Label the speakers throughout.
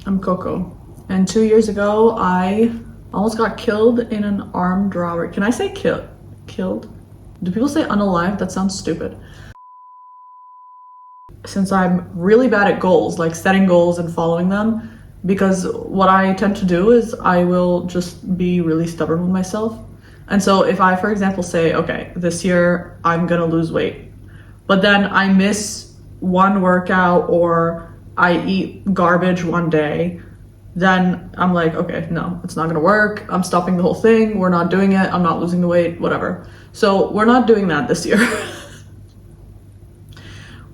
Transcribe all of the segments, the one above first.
Speaker 1: I'm Coco. And 2 years ago, I almost got killed in an armed robbery. Can I say killed? Do people say unalive? That sounds stupid. Since I'm really bad at goals, like setting goals and following them, because what I tend to do is I will just be really stubborn with myself. And so if I, for example, say, okay, this year I'm gonna lose weight, but then I miss one workout or I eat garbage one day, then I'm like, okay, no, it's not gonna work. I'm stopping the whole thing. We're not doing it. I'm not losing the weight, whatever. So we're not doing that this year.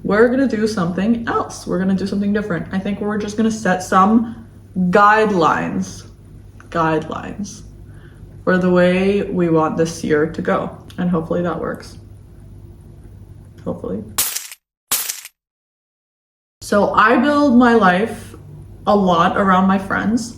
Speaker 1: We're gonna do something else. We're gonna do something different. I think we're just gonna set some guidelines for the way we want this year to go. And hopefully that works. Hopefully. So I build my life a lot around my friends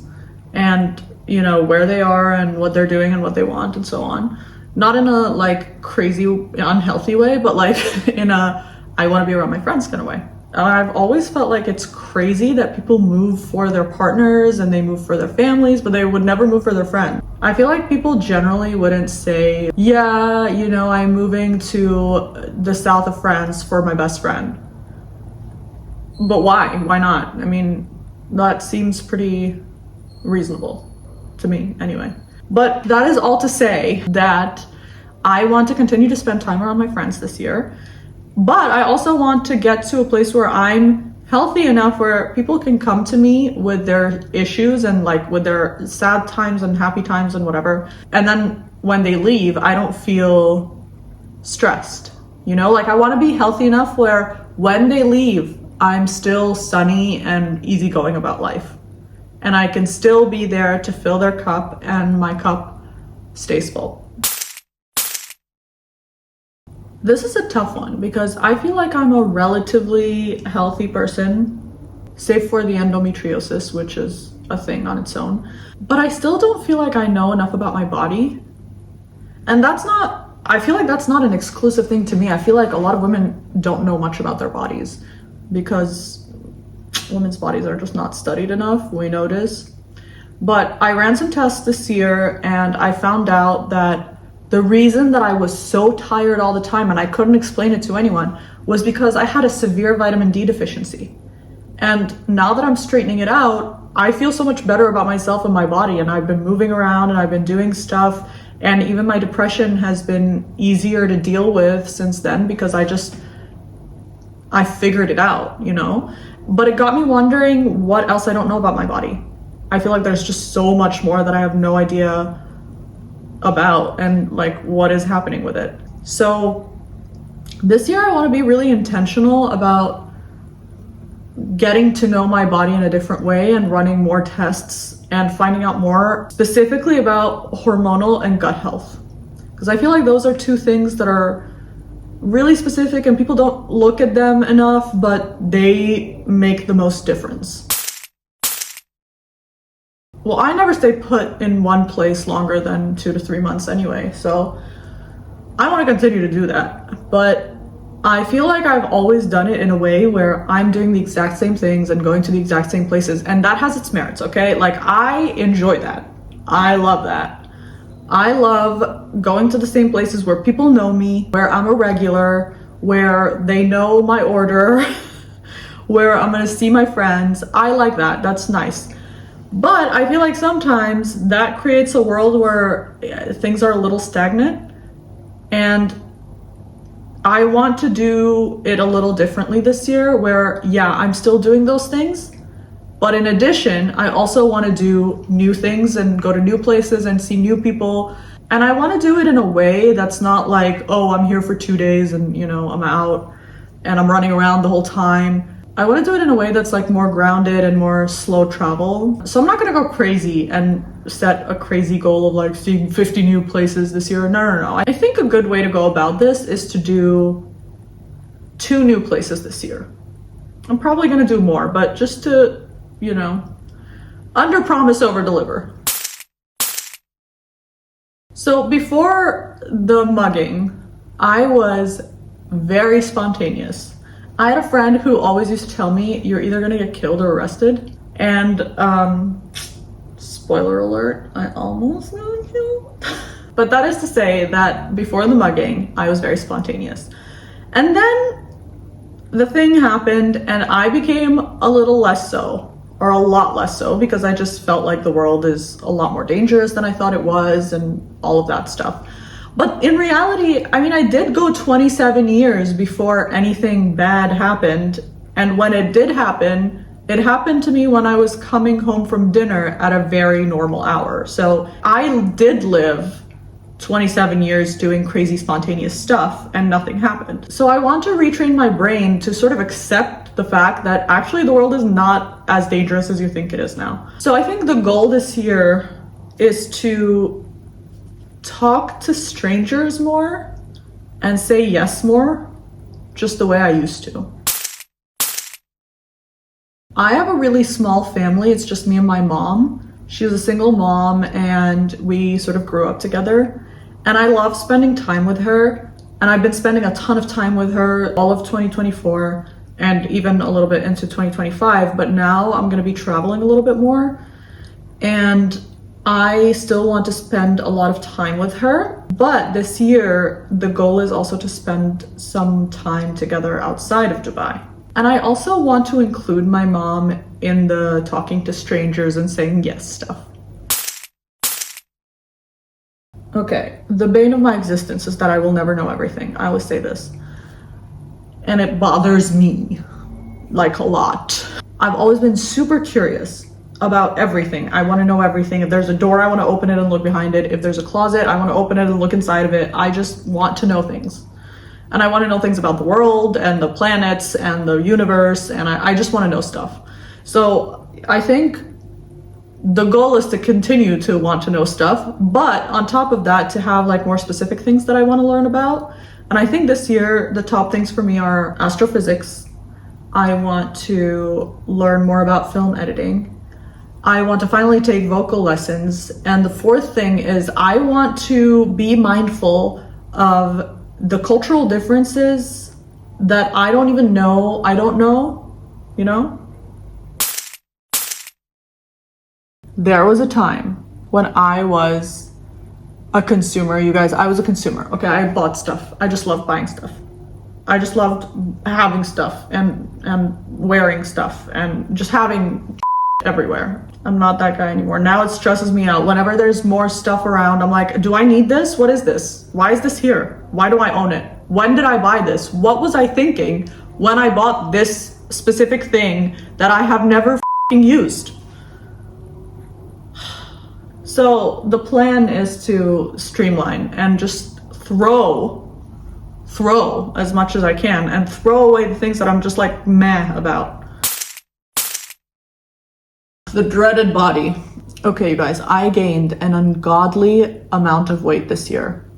Speaker 1: and, you know, where they are and what they're doing and what they want and so on. Not in a like crazy unhealthy way, but like in a I want to be around my friends kind of way. I've always felt like it's crazy that people move for their partners and they move for their families, but they would never move for their friends. I feel like people generally wouldn't say, yeah, you know, I'm moving to the south of France for my best friend. But why? Why not? I mean, that seems pretty reasonable to me anyway. But that is all to say that I want to continue to spend time around my friends this year. But I also want to get to a place where I'm healthy enough where people can come to me with their issues and like with their sad times and happy times and whatever. And then when they leave, I don't feel stressed. You know, like I want to be healthy enough where when they leave, I'm still sunny and easygoing about life. And I can still be there to fill their cup and my cup stays full. This is a tough one because I feel like I'm a relatively healthy person, save for the endometriosis, which is a thing on its own. But I still don't feel like I know enough about my body. And I feel like that's not an exclusive thing to me. I feel like a lot of women don't know much about their bodies because women's bodies are just not studied enough, we notice. But I ran some tests this year and I found out that the reason that I was so tired all the time and I couldn't explain it to anyone was because I had a severe vitamin D deficiency. And now that I'm straightening it out, I feel so much better about myself and my body, and I've been moving around and I've been doing stuff, and even my depression has been easier to deal with since then because I figured it out, you know? But it got me wondering what else I don't know about my body. I feel like there's just so much more that I have no idea about and like what is happening with it. So this year I want to be really intentional about getting to know my body in a different way and running more tests and finding out more specifically about hormonal and gut health. Because I feel like those are two things that are really specific and people don't look at them enough, but they make the most difference. Well, I never stay put in one place longer than 2 to 3 months anyway, so I want to continue to do that. But I feel like I've always done it in a way where I'm doing the exact same things and going to the exact same places, and that has its merits, okay? Like, I enjoy that. I love that. I love going to the same places where people know me, where I'm a regular, where they know my order, where I'm gonna see my friends. I like that. That's nice. But I feel like sometimes that creates a world where things are a little stagnant, and I want to do it a little differently this year where, yeah, I'm still doing those things, but in addition, I also want to do new things and go to new places and see new people. And I want to do it in a way that's not like, oh, I'm here for 2 days and, you know, I'm out and I'm running around the whole time. I want to do it in a way that's like more grounded and more slow travel. So I'm not going to go crazy and set a crazy goal of like seeing 50 new places this year. No. I think a good way to go about this is to do 2 new places this year. I'm probably going to do more, but just to, you know, under promise, over deliver. So before the mugging, I was very spontaneous. I had a friend who always used to tell me, you're either gonna get killed or arrested. And spoiler alert, I almost got killed. But that is to say that before the mugging, I was very spontaneous. And then the thing happened and I became a little less so, or a lot less so, because I just felt like the world is a lot more dangerous than I thought it was and all of that stuff. But in reality, I mean, I did go 27 years before anything bad happened. And when it did happen, it happened to me when I was coming home from dinner at a very normal hour. So I did live 27 years doing crazy spontaneous stuff and nothing happened. So I want to retrain my brain to sort of accept the fact that actually the world is not as dangerous as you think it is now. So I think the goal this year is to talk to strangers more and say yes more, just the way I used to. I have a really small family. It's just me and my mom. She was a single mom and we sort of grew up together. And I love spending time with her. And I've been spending a ton of time with her all of 2024 and even a little bit into 2025. But now I'm going to be traveling a little bit more. And I still want to spend a lot of time with her. But this year, the goal is also to spend some time together outside of Dubai. And I also want to include my mom in the talking to strangers and saying yes stuff. Okay, the bane of my existence is that I will never know everything. I always say this. And it bothers me, like, a lot. I've always been super curious about everything. I want to know everything. If there's a door, I want to open it and look behind it. If there's a closet, I want to open it and look inside of it. I just want to know things. And I want to know things about the world and the planets and the universe. And I just want to know stuff. So I think the goal is to continue to want to know stuff, but on top of that, to have like more specific things that I want to learn about. And I think this year, the top things for me are astrophysics. I want to learn more about film editing. I want to finally take vocal lessons. And the fourth thing is I want to be mindful of the cultural differences that I don't even know, you know? There was a time when I was a consumer, you guys. I was a consumer, okay? I bought stuff. I just loved buying stuff. I just loved having stuff and wearing stuff and just having everywhere. I'm not that guy anymore. Now it stresses me out. Whenever there's more stuff around, I'm like, do I need this? What is this? Why is this here? Why do I own it? When did I buy this? What was I thinking when I bought this specific thing that I have never f***ing used? So the plan is to streamline and just throw as much as I can and throw away the things that I'm just like meh about. The dreaded body. Okay, you guys, I gained an ungodly amount of weight this year.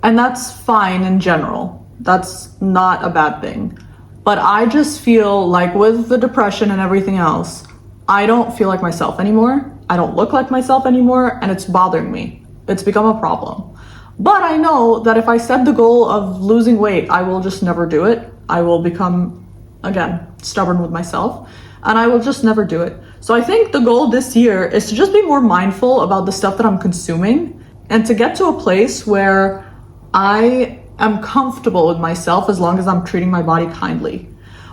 Speaker 1: And that's fine in general. That's not a bad thing. But I just feel like with the depression and everything else, I don't feel like myself anymore. I don't look like myself anymore, and it's bothering me. It's become a problem. But I know that if I set the goal of losing weight, I will just never do it. I will become, again, stubborn with myself, and I will just never do it. So I think the goal this year is to just be more mindful about the stuff that I'm consuming and to get to a place where I am comfortable with myself as long as I'm treating my body kindly.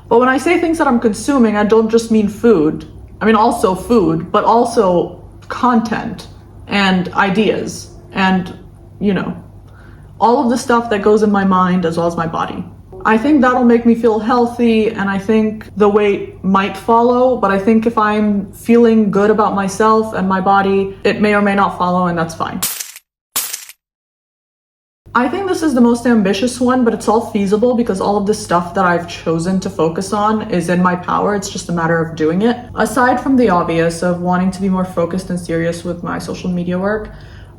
Speaker 1: But when I say things that I'm consuming, I don't just mean food. I mean also food, but also content and ideas and, you know, all of the stuff that goes in my mind as well as my body. I think that'll make me feel healthy, and I think the weight might follow, but I think if I'm feeling good about myself and my body, it may or may not follow, and that's fine. I think this is the most ambitious one, but it's all feasible because all of the stuff that I've chosen to focus on is in my power. It's just a matter of doing it. Aside from the obvious of wanting to be more focused and serious with my social media work,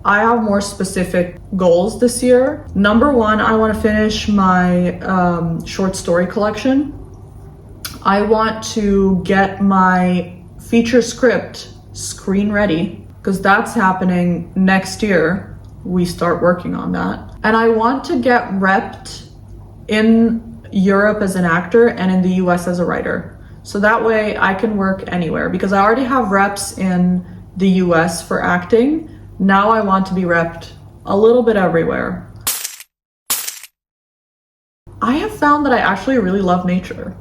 Speaker 1: I have more specific goals this year. Number one, I want to finish my short story collection. I want to get my feature script screen ready because that's happening next year. We start working on that. And I want to get repped in Europe as an actor and in the US as a writer. So that way I can work anywhere because I already have reps in the US for acting. Now I want to be repped a little bit everywhere. I have found that I actually really love nature.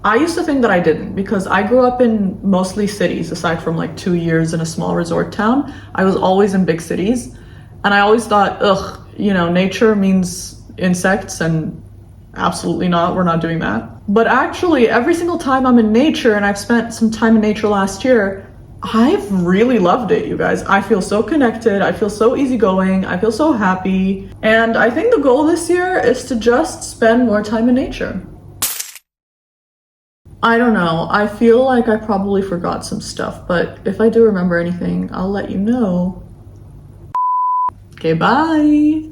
Speaker 1: I used to think that I didn't because I grew up in mostly cities, aside from like 2 years in a small resort town. I was always in big cities, and I always thought, ugh, nature means insects, and absolutely not, we're not doing that. But actually, every single time I'm in nature, and I've spent some time in nature last year, I've really loved it, you guys. I feel so connected, I feel so easygoing, I feel so happy. And I think the goal this year is to just spend more time in nature. I don't know, I feel like I probably forgot some stuff, but if I do remember anything, I'll let you know. Okay, bye!